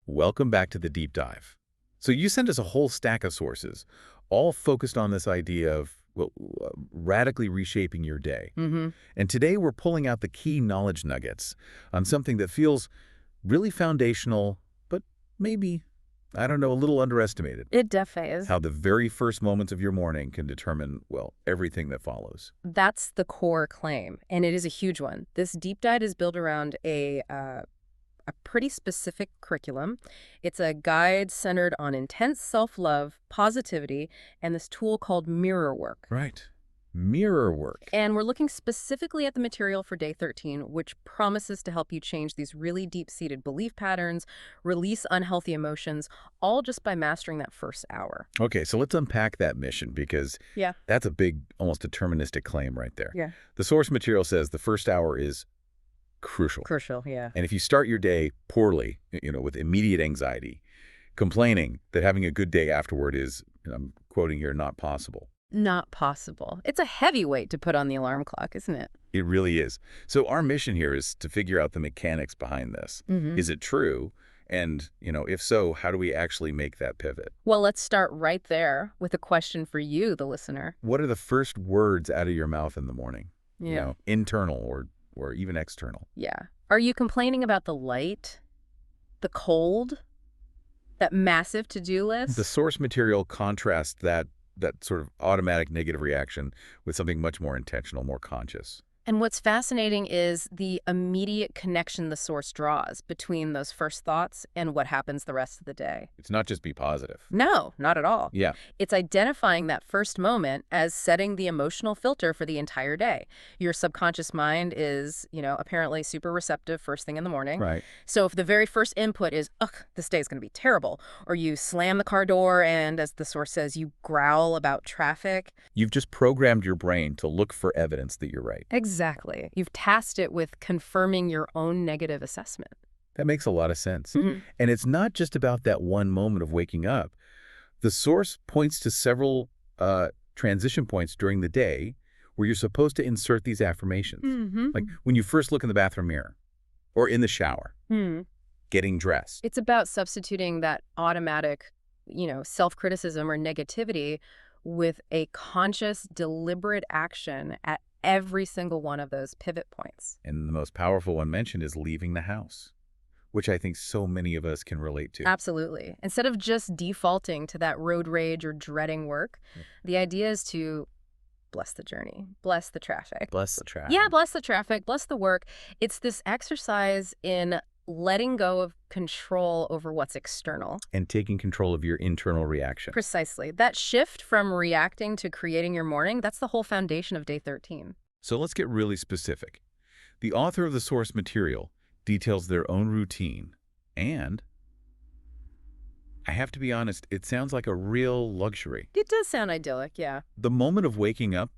welcome back to the deep dive. So you sent us a whole stack of sources, all focused on this idea of radically reshaping your day. Mm-hmm. And today we're pulling out the key knowledge nuggets on something that feels really foundational, but maybe, I don't know, a little underestimated. It definitely is. How the very first moments of your morning can determine, well, everything that follows. That's the core claim, and it is a huge one. This deep dive is built around a pretty specific curriculum. It's a guide centered on intense self-love, positivity, and this tool called mirror work. Right. Mirror work. And we're looking specifically at the material for day 13, which promises to help you change these really deep-seated belief patterns, release unhealthy emotions, all just by mastering that first hour. Okay, so let's unpack that mission because that's a big, almost deterministic claim right there. Yeah. The source material says the first hour is crucial. Crucial, yeah. And if you start your day poorly, with immediate anxiety, complaining that having a good day afterward is, I'm quoting here, not possible. Not possible. It's a heavy weight to put on the alarm clock, isn't it? It really is. So our mission here is to figure out the mechanics behind this. Mm-hmm. Is it true? And, if so, how do we actually make that pivot? Well, let's start right there with a question for you, the listener. What are the first words out of your mouth in the morning? Yeah. Internal or even external. Yeah. Are you complaining about the light, the cold, that massive to-do list? The source material contrasts that sort of automatic negative reaction with something much more intentional, more conscious. And what's fascinating is the immediate connection the source draws between those first thoughts and what happens the rest of the day. It's not just be positive. No, not at all. Yeah. It's identifying that first moment as setting the emotional filter for the entire day. Your subconscious mind is, apparently super receptive first thing in the morning. Right. So if the very first input is, ugh, this day is going to be terrible, or you slam the car door and, as the source says, you growl about traffic. You've just programmed your brain to look for evidence that you're right. Exactly. You've tasked it with confirming your own negative assessment. That makes a lot of sense. Mm-hmm. And it's not just about that one moment of waking up. The source points to several transition points during the day where you're supposed to insert these affirmations. Mm-hmm. Like when you first look in the bathroom mirror or in the shower, getting dressed. It's about substituting that automatic, self-criticism or negativity with a conscious, deliberate action at every single one of those pivot points. And the most powerful one mentioned is leaving the house, which I think so many of us can relate to. Absolutely. Instead of just defaulting to that road rage or dreading work, the idea is to bless the journey, bless the traffic. Bless the traffic. Yeah, bless the traffic, bless the work. It's this exercise in letting go of control over what's external. And taking control of your internal reaction. Precisely. That shift from reacting to creating your morning, that's the whole foundation of day 13. So let's get really specific. The author of the source material details their own routine, and I have to be honest, it sounds like a real luxury. It does sound idyllic, yeah. The moment of waking up,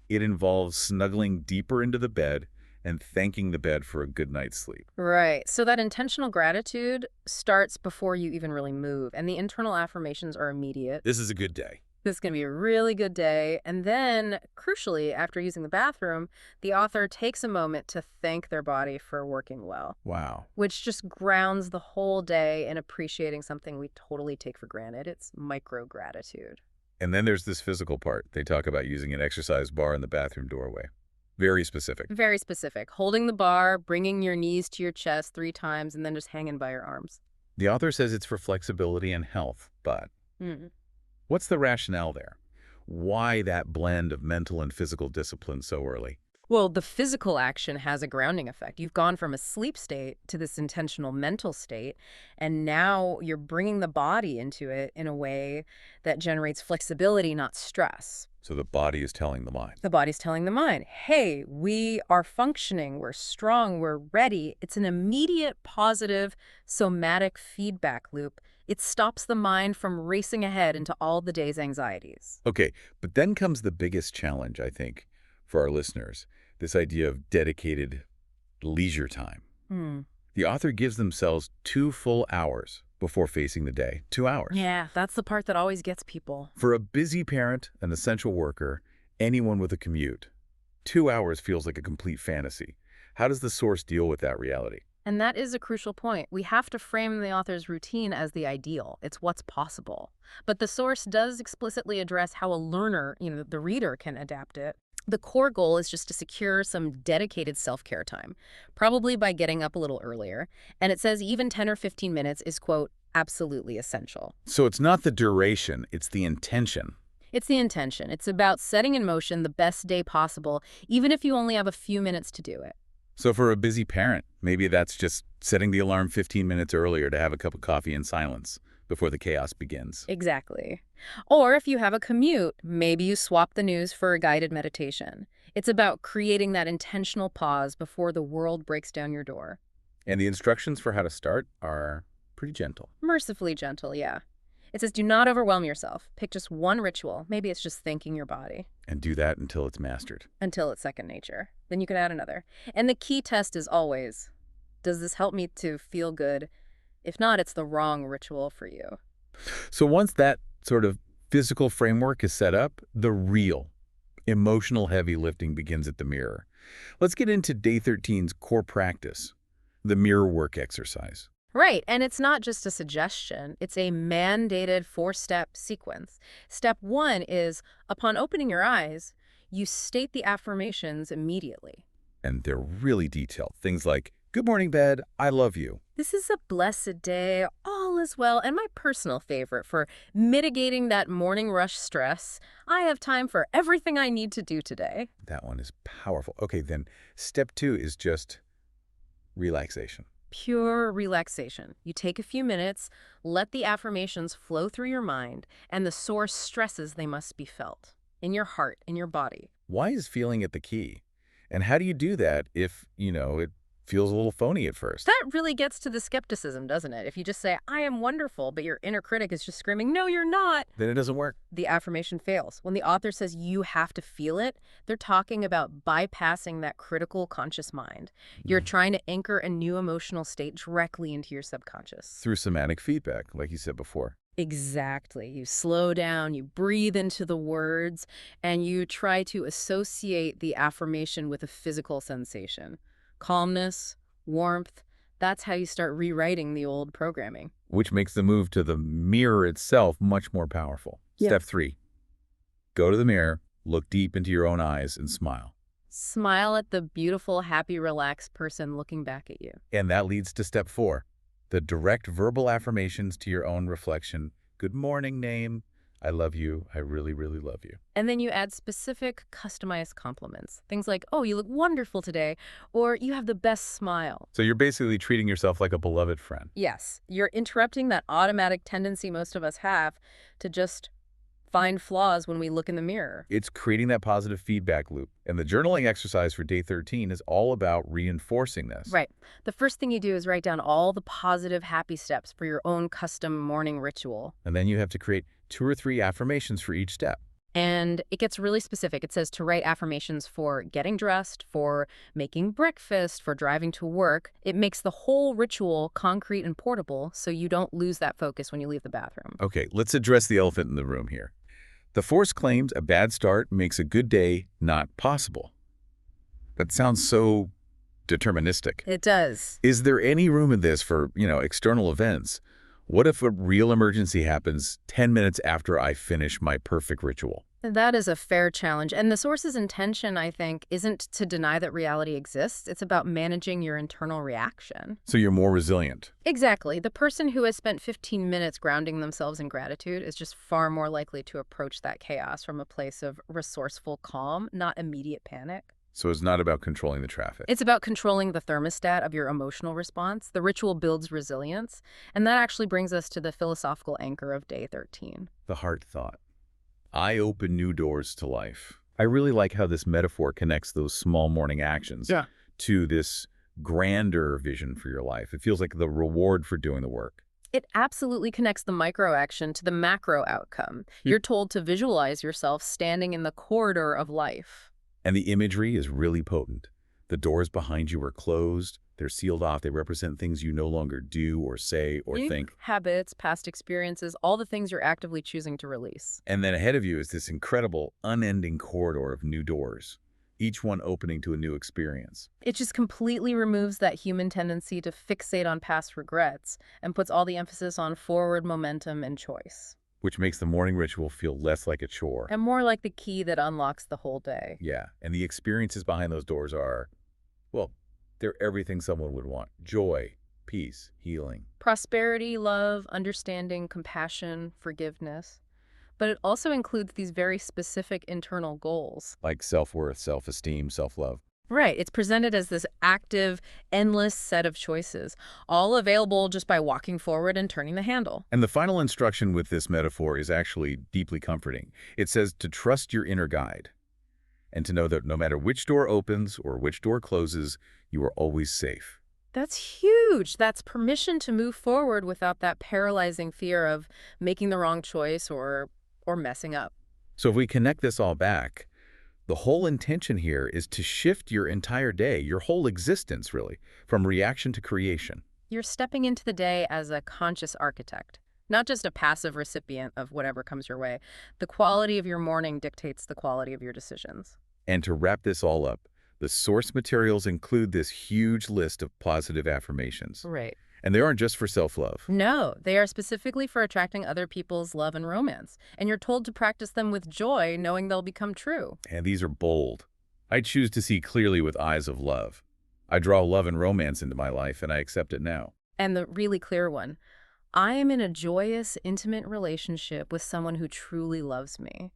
it involves snuggling deeper into the bed and thanking the bed for a good night's sleep. Right. So that intentional gratitude starts before you even really move, and the internal affirmations are immediate. This is a good day. This is going to be a really good day. And then, crucially, after using the bathroom, the author takes a moment to thank their body for working well. Wow. Which just grounds the whole day in appreciating something we totally take for granted. It's micro-gratitude. And then there's this physical part. They talk about using an exercise bar in the bathroom doorway. Very specific. Very specific. Holding the bar, bringing your knees to your chest 3 times, and then just hanging by your arms. The author says it's for flexibility and health, but what's the rationale there? Why that blend of mental and physical discipline so early? Well, the physical action has a grounding effect. You've gone from a sleep state to this intentional mental state, and now you're bringing the body into it in a way that generates flexibility, not stress. So the body is telling the mind. The body's telling the mind, hey, we are functioning, we're strong, we're ready. It's an immediate positive somatic feedback loop. It stops the mind from racing ahead into all the day's anxieties. Okay, but then comes the biggest challenge, I think, for our listeners, this idea of dedicated leisure time. The author gives themselves 2 full hours before facing the day. 2 hours. Yeah, that's the part that always gets people. For a busy parent, an essential worker, anyone with a commute, 2 hours feels like a complete fantasy. How does the source deal with that reality? And that is a crucial point. We have to frame the author's routine as the ideal. It's what's possible. But the source does explicitly address how a learner, the reader, can adapt it. The core goal is just to secure some dedicated self-care time, probably by getting up a little earlier. And it says even 10 or 15 minutes is, quote, absolutely essential. So it's not the duration, it's the intention. It's the intention. It's about setting in motion the best day possible, even if you only have a few minutes to do it. So for a busy parent, maybe that's just setting the alarm 15 minutes earlier to have a cup of coffee in silence before the chaos begins. Exactly. Or if you have a commute, maybe you swap the news for a guided meditation. It's about creating that intentional pause before the world breaks down your door. And the instructions for how to start are pretty gentle. Mercifully gentle, yeah. It says do not overwhelm yourself. Pick just one ritual. Maybe it's just thanking your body. And do that until it's mastered. Until it's second nature. Then you can add another. And the key test is always, does this help me to feel good? If not, it's the wrong ritual for you. So once that sort of physical framework is set up, the real emotional heavy lifting begins at the mirror. Let's get into day 13's core practice, the mirror work exercise. Right, and it's not just a suggestion. It's a mandated 4-step sequence. Step 1 is, upon opening your eyes, you state the affirmations immediately. And they're really detailed. Things like, good morning, bed, I love you. This is a blessed day, all is well, and my personal favorite for mitigating that morning rush stress. I have time for everything I need to do today. That one is powerful. Okay, then step 2 is just relaxation. Pure relaxation. You take a few minutes, let the affirmations flow through your mind, and the source stresses they must be felt in your heart, in your body. Why is feeling it the key? And how do you do that if, it feels a little phony at first? That really gets to the skepticism, doesn't it? If you just say, I am wonderful, but your inner critic is just screaming, no, you're not, then it doesn't work. the affirmation fails. When the author says you have to feel it, they're talking about bypassing that critical conscious mind. You're trying to anchor a new emotional state directly into your subconscious. Through somatic feedback, like you said before. Exactly. You slow down, you breathe into the words, and you try to associate the affirmation with a physical sensation. Calmness, warmth, that's how you start rewriting the old programming. Which makes the move to the mirror itself much more powerful. Yeah. Step 3, go to the mirror, look deep into your own eyes, and smile. Smile at the beautiful, happy, relaxed person looking back at you. And that leads to step 4, the direct verbal affirmations to your own reflection. Good morning, name. I love you. I really, really love you. And then you add specific, customized compliments. Things like, oh, you look wonderful today, or you have the best smile. So you're basically treating yourself like a beloved friend. Yes, you're interrupting that automatic tendency most of us have to just find flaws when we look in the mirror. It's creating that positive feedback loop. And the journaling exercise for day 13 is all about reinforcing this. Right. The first thing you do is write down all the positive, happy steps for your own custom morning ritual. And then you have to create 2 or 3 affirmations for each step. And it gets really specific. It says to write affirmations for getting dressed, for making breakfast, for driving to work. It makes the whole ritual concrete and portable so you don't lose that focus when you leave the bathroom. Okay, let's address the elephant in the room here. The force claims a bad start makes a good day not possible. That sounds so deterministic. It does. Is there any room in this for, external events? What if a real emergency happens 10 minutes after I finish my perfect ritual? That is a fair challenge. And the source's intention, I think, isn't to deny that reality exists. It's about managing your internal reaction. So you're more resilient. Exactly. The person who has spent 15 minutes grounding themselves in gratitude is just far more likely to approach that chaos from a place of resourceful calm, not immediate panic. So it's not about controlling the traffic. It's about controlling the thermostat of your emotional response. The ritual builds resilience. And that actually brings us to the philosophical anchor of day 13. The heart thought. I open new doors to life. I really like how this metaphor connects those small morning actions to this grander vision for your life. It feels like the reward for doing the work. It absolutely connects the micro action to the macro outcome. You're told to visualize yourself standing in the corridor of life. And the imagery is really potent. The doors behind you are closed. They're sealed off. They represent things you no longer do or say or think. Habits, past experiences, all the things you're actively choosing to release. And then ahead of you is this incredible, unending corridor of new doors. each one opening to a new experience. It just completely removes that human tendency to fixate on past regrets and puts all the emphasis on forward momentum and choice. Which makes the morning ritual feel less like a chore. And more like the key that unlocks the whole day. Yeah, and the experiences behind those doors are, well, they're everything someone would want. Joy, peace, healing. Prosperity, love, understanding, compassion, forgiveness. But it also includes these very specific internal goals. Like self-worth, self-esteem, self-love. Right. It's presented as this active, endless set of choices, all available just by walking forward and turning the handle. And the final instruction with this metaphor is actually deeply comforting. It says to trust your inner guide and to know that no matter which door opens or which door closes, you are always safe. That's huge. That's permission to move forward without that paralyzing fear of making the wrong choice or messing up. So if we connect this all back, the whole intention here is to shift your entire day, your whole existence, really, from reaction to creation. You're stepping into the day as a conscious architect, not just a passive recipient of whatever comes your way. The quality of your morning dictates the quality of your decisions. And to wrap this all up, the source materials include this huge list of positive affirmations. Right. And they aren't just for self-love. No, they are specifically for attracting other people's love and romance. And you're told to practice them with joy, knowing they'll become true. And these are bold. I choose to see clearly with eyes of love. I draw love and romance into my life, and I accept it now. And the really clear one, I am in a joyous, intimate relationship with someone who truly loves me.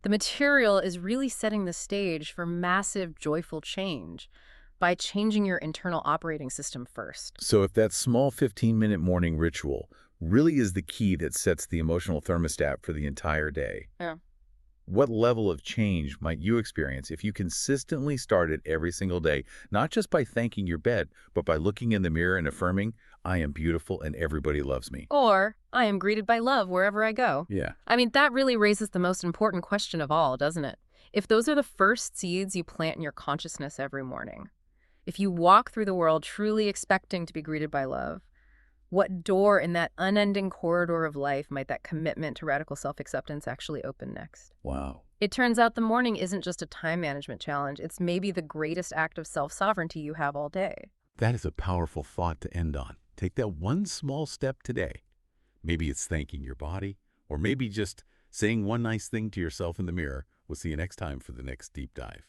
The material is really setting the stage for massive, joyful change by changing your internal operating system first. So if that small 15-minute morning ritual really is the key that sets the emotional thermostat for the entire day, Yeah. what level of change might you experience if you consistently started every single day, not just by thanking your bed, but by looking in the mirror and affirming, I am beautiful and everybody loves me? Or, I am greeted by love wherever I go. Yeah. I mean, that really raises the most important question of all, doesn't it? If those are the first seeds you plant in your consciousness every morning, if you walk through the world truly expecting to be greeted by love, what door in that unending corridor of life might that commitment to radical self-acceptance actually open next? Wow. It turns out the morning isn't just a time management challenge. It's maybe the greatest act of self-sovereignty you have all day. That is a powerful thought to end on. Take that one small step today. Maybe it's thanking your body, or maybe just saying one nice thing to yourself in the mirror. We'll see you next time for the next deep dive.